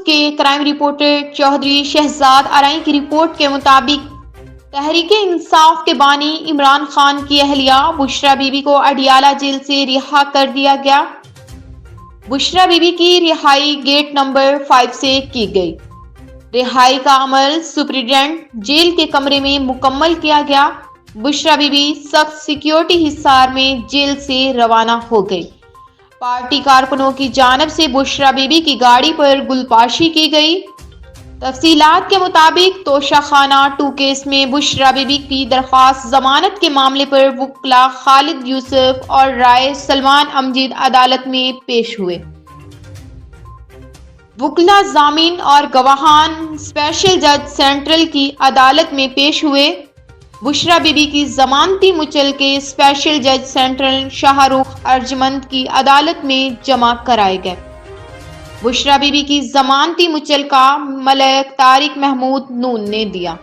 کے crime reporter Chaudhry Shahzad Arain کی report کے مطابق تحریک انصاف کے بانی عمران خان کی اہلیہ بشریٰ بی بی کو اڈیالہ جیل سے رہا کر دیا گیا۔ بشریٰ بی بی کی رہائی گیٹ نمبر 5 سے کی گئی۔ رہائی کا عمل سپرنٹنڈنٹ جیل کے کمرے میں مکمل کیا گیا۔ بشریٰ بی بی سخت سیکیورٹی حصار میں جیل سے روانہ ہو گئی۔ پارٹی کارکنوں کی جانب سے بشریٰ بی بی کی گاڑی پر گلپاشی کی گئی۔ تفصیلات کے مطابق توشہ خانہ 2 کیس میں بشریٰ بی بی کی درخواست ضمانت کے معاملے پر وکلاء خالد یوسف اور رائے سلمان امجد عدالت میں پیش ہوئے۔ وکلاء ضامن اور گواہان اسپیشل جج سینٹرل کی عدالت میں پیش ہوئے۔ بشریٰ بی بی کی ضمانتی مچل کے اسپیشل جج سینٹرل شاہ رخ ارجمند کی عدالت میں جمع کرائے گئے۔ بشریٰ بی بی کی ضمانتی مچل کا ملک طارق محمود ن نے دیا۔